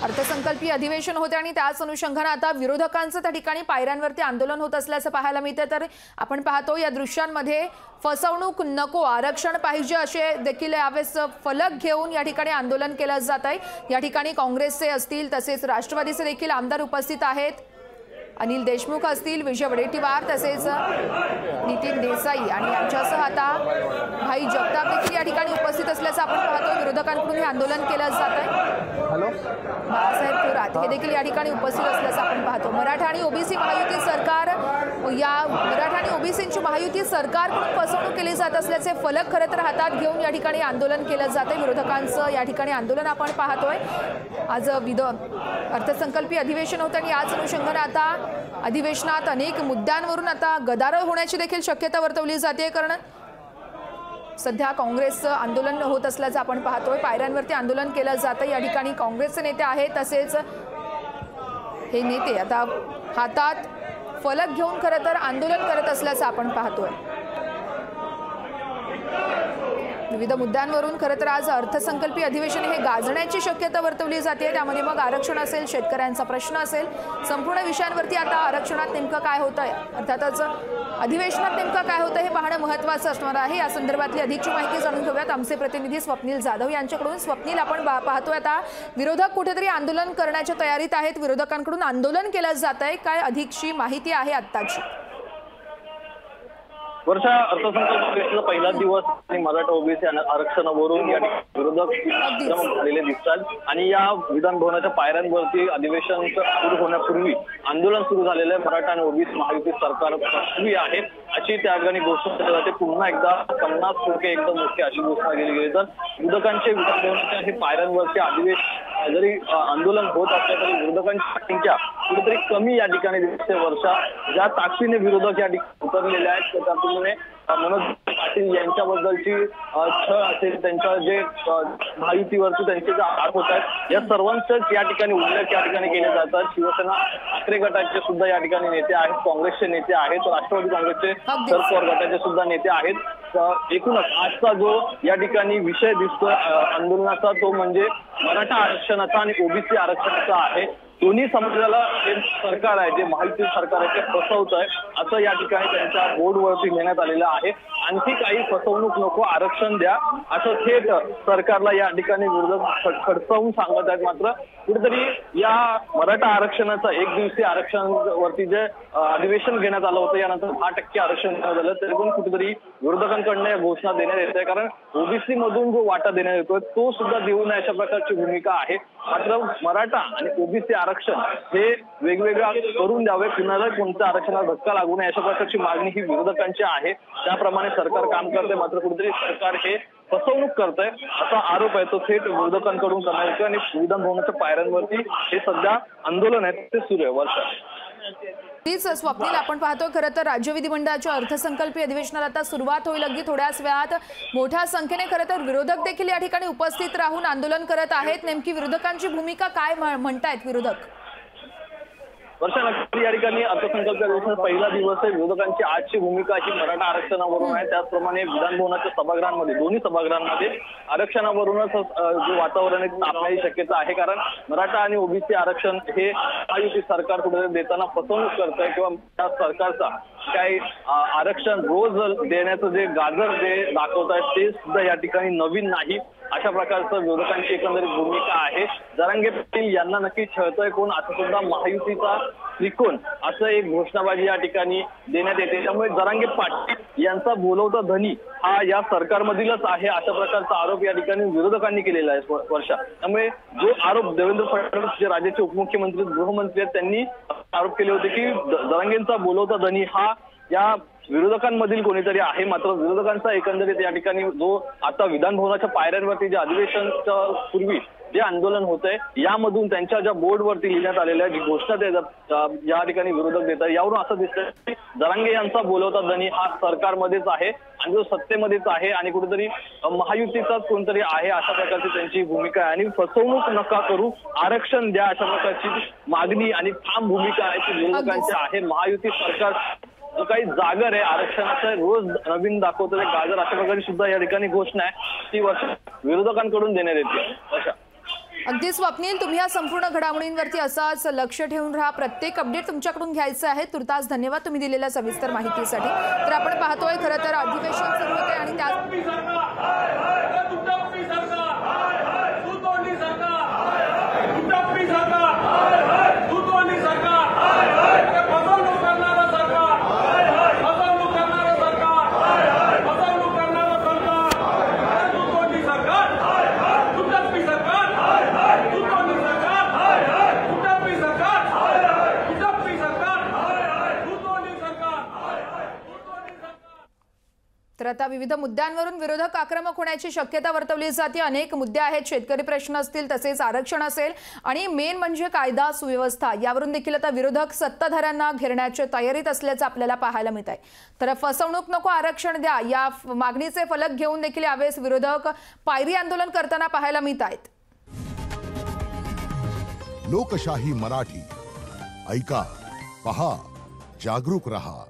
अर्थसंकल्पीय अधिवेशन होते आणि त्याच अनुषंगाने आता विरोधकांचं त्या ठिकाणी पायऱ्यांवरती आंदोलन होत असल्याचं पाहायला मिळते। तर आपण पाहतो या दृश्यांमध्ये फसवणूक नको, आरक्षण पाहिजे असे देखील यावेळेस फलक घेऊन या ठिकाणी आंदोलन केलं जात आहे। या ठिकाणी काँग्रेसचे असतील तसेच राष्ट्रवादीचे देखील आमदार उपस्थित आहेत। अनिल देशमुख असतील, विजय वडेट्टीवार तसेच नितीन देसाई आणि यांच्यासह आता भाई जगताप देखील या ठिकाणी उपस्थित असल्याचं आपण पाहतो। विरोधकांकडून हे आंदोलन केलं जात आहे। हॅलो, बाळासाहेब थोरात हे देखील या ठिकाणी उपस्थित असल्याचं आपण पाहतो। मराठा आणि ओबीसी महायुती सरकार, या मराठा आणि ओबीसींची महायुती सरकारकडून फसवणूक केली जात असल्याचे फलक खरं तर हातात घेऊन या ठिकाणी आंदोलन केलं जाते। विरोधकांचं या ठिकाणी आंदोलन आपण पाहतोय। आज अर्थसंकल्पीय अधिवेशन होतं आणि याच अनुषंगाने आता अधिवेशनात अनेक मुद्द्यांवरून आता गदारोळ होण्याची देखील शक्यता वर्तवली जाते। कारण सध्या काँग्रेसचं आंदोलन होत असल्याचं आपण पाहतोय। पायऱ्यांवरती आंदोलन केलं जातं। या ठिकाणी काँग्रेसचे नेते आहेत तसेच हे नेते आता हातात फलक घेऊन खरं तर आंदोलन करत असल्याचं आपण पाहतोय। विविध मुद्द्यांवरून खरं तर आज अर्थसंकल्पीय अधिवेशन हे गाजण्याची शक्यता वर्तवली जाते। त्यामध्ये मग आरक्षण असेल, शेतकऱ्यांचा प्रश्न असेल, संपूर्ण विषयांवरती आता आरक्षणात नेमकं काय होतंय, अर्थातच अधिवेशनात नेमकं काय होतं हे पाहणं महत्त्वाचं असणार आहे। या संदर्भातली अधिकची माहिती जाणून घेऊयात आमचे प्रतिनिधी स्वप्नील जाधव यांच्याकडून। स्वप्नील, आपण पाहतोय आता विरोधक कुठेतरी आंदोलन करण्याच्या तयारीत आहेत, विरोधकांकडून आंदोलन केलं जात आहे, काय अधिकची माहिती आहे आत्ताची? वर्षा, अर्थसंकल्पाचा पहिला दिवस आणि मराठा ओबीसी आरक्षणावरून या विरोधक झालेले दिसतात आणि या विधान भवनाच्या पायऱ्यांवरती अधिवेशन सुरू होण्यापूर्वी आंदोलन सुरू झालेलं आहे। मराठा आणि ओबीसी महायुती सरकार फसवी आहे अशी त्या ठिकाणी घोषणा केली जाते। पुन्हा एकदा 50% एकदम मोठी अशी घोषणा केली गेली। तर विरोधकांचे विधान भवनाच्या हे पायऱ्यांवरती अधिवेशन जरी आंदोलन होत असलं तरी विरोधकांची संख्या कुठेतरी कमी या ठिकाणी दिसते। वर्षा, ज्या ताकदीने विरोधक या ठिकाणी उतरलेले आहेत त्यातून मनोज पाटील यांच्याबद्दलची छळ असेल, त्यांच्या जे महायुतीवरती त्यांचे जे आरोप होत आहेत या सर्वांचेच या ठिकाणी उल्लेख या ठिकाणी केले जातात। शिवसेना ठाकरे गटाचे सुद्धा या ठिकाणी नेते आहेत, काँग्रेसचे नेते आहेत, राष्ट्रवादी काँग्रेसचे शरद पवार गटाचे सुद्धा नेते आहेत। एकूणच आजचा जो या ठिकाणी विषय दिसतोय आंदोलनाचा तो म्हणजे मराठा आरक्षणाचा आणि ओबीसी आरक्षणाचा आहे। दोन्ही समाजाला हे सरकार आहे, जे महायुती सरकार आहे ते फसवत आहे असं या ठिकाणी त्यांच्या बोर्डवरती घेण्यात आलेलं आहे। आणखी काही फसवणूक नको, आरक्षण द्या असं थेट सरकारला या ठिकाणी विरोधक खडसावून सांगत आहेत। मात्र कुठेतरी या मराठा आरक्षणाचा एक दिवसीय आरक्षणावरती जे अधिवेशन घेण्यात आलं होतं यानंतर 10% आरक्षण देण्यात आलं, तरी पण कुठेतरी विरोधकांकडनं या घोषणा देण्यात येत आहे। कारण ओबीसी मधून जो वाटा देण्यात येतोय तो सुद्धा देऊ नये अशा प्रकारची भूमिका आहे। मात्र मराठा आणि ओबीसी आरक्षण हे वेगवेगळा करून द्यावे, कुणाला कोणत्या आरक्षणाला धक्का लागू नये अशा प्रकारची मागणी ही विरोधकांची आहे। त्याप्रमाणे सरकार काम करते, मात्र कुठेतरी सरकार हे फसवणूक करतंय असा आरोप आहे तो थेट विरोधकांकडून करण्यात येतो आणि विधान भवनाच्या पायऱ्यांवरती हे सध्या आंदोलन आहे ते सुरू आहे। वर्षा, तीच स्वप्नील, आपण पाहतोय खरं तर राज्य विधिमंडळाच्या अर्थसंकल्पीय अधिवेशनाला आता सुरुवात होईल। अगदी थोड्याच वेळात मोठ्या संख्येने खरं तर विरोधक देखील या ठिकाणी उपस्थित राहून आंदोलन करत आहेत। नेमकी विरोधकांची भूमिका काय म्हणतायत विरोधक? वर्षा, नक्की या ठिकाणी अर्थसंकल्पीय अधिवेशनाचा पहिला दिवस आहे। विरोधकांची आजची भूमिका ही मराठा आरक्षणावरून आहे। त्याचप्रमाणे विधान भवनाच्या सभागृहांमध्ये दोन्ही सभागृहांमध्ये आरक्षणावरूनच जे वातावरण आहे तापण्याची शक्यता आहे। कारण मराठा आणि ओबीसी आरक्षण हे महायुती सरकार कुठे देताना फसवणूक करत आहे किंवा त्या सरकारचा काही आरक्षण रोज देण्याचं जे गाजर जे दाखवत आहेत ते सुद्धा या ठिकाणी नवीन नाही अशा प्रकारचं विरोधकांची एकंदरीत भूमिका आहे। जरांगे पाटील यांना नक्की छळतोय कोण असं सुद्धा महायुतीचा त्रिकोण असं एक घोषणाबाजी या ठिकाणी देण्यात येते। त्यामुळे जरांगे पाटील यांचा बोलवता धनी हा या सरकारमधीलच आहे अशा प्रकारचा आरोप या ठिकाणी विरोधकांनी केलेला आहे। वर्षा, त्यामुळे जो आरोप देवेंद्र फडणवीस जे राज्याचे उपमुख्यमंत्री गृहमंत्री आहेत त्यांनी आरोप केले होते की जरांगेंचा बोलवता धनी हा या विरोधकांमधील कोणीतरी आहे। मात्र विरोधकांचा एकंदरीत या ठिकाणी जो आता विधान भवनाच्या पायऱ्यांवरती जे अधिवेशनच्या पूर्वी जे आंदोलन होत आहे यामधून त्यांच्या ज्या बोर्डवरती लिहिण्यात आलेल्या जी घोषणा देतात या ठिकाणी विरोधक देतात यावरून असं दिसतंय की जरांगे यांचा बोलवता धनी हा सरकारमध्येच आहे आणि जो सत्तेमध्येच आहे आणि कुठेतरी महायुतीचाच कोणतरी आहे अशा प्रकारची त्यांची भूमिका आहे। आणि फसवणूक नका करू, आरक्षण द्या अशा प्रकारची मागणी आणि ठाम भूमिका आहे ती विरोधकांची आहे। महायुती सरकार जो काही जागर आहे आरक्षणाचं रोज नवीन दाखवतो ते गाजर अशा प्रकारे सुद्धा या ठिकाणी घोषणा आहे ती वर्ष विरोधकांकडून देण्यात येते। अगदी स्वप्नील, तुम्ही या संपूर्ण घडामोडींवरती असाच लक्ष ठेवून राहा. प्रत्येक अपडेट तुमच्याकडून घ्यायचं आहे. तुर्तास धन्यवाद तुम्ही दिलेल्या सविस्तर माहितीसाठी. तर आपण पाहतोय खरं तर अधिवेशन सुरू होते आणि तर आता विविध मुद्द्यांवरून विरोधक आक्रमक होण्याची शक्यता वर्तवली जाते. अनेक मुद्दे आहेत. शेतकरी प्रश्न असतील, तसेच आरक्षण असेल आणि मेन म्हणजे कायदा सुव्यवस्था. यावरून देखील आता विरोधक सत्ताधाऱ्यांना घेरण्याच्या तयारीत असल्याचं आपल्याला पाहायला मिळत आहे. तर फसवणूक नको, आरक्षण द्या या मागणीचे फलक घेऊन देखील यावेळेस विरोधक पायरी आंदोलन करताना पाहायला मिळत आहेत. लोकशाही मराठी ऐका, पहा, जागरूक रहा.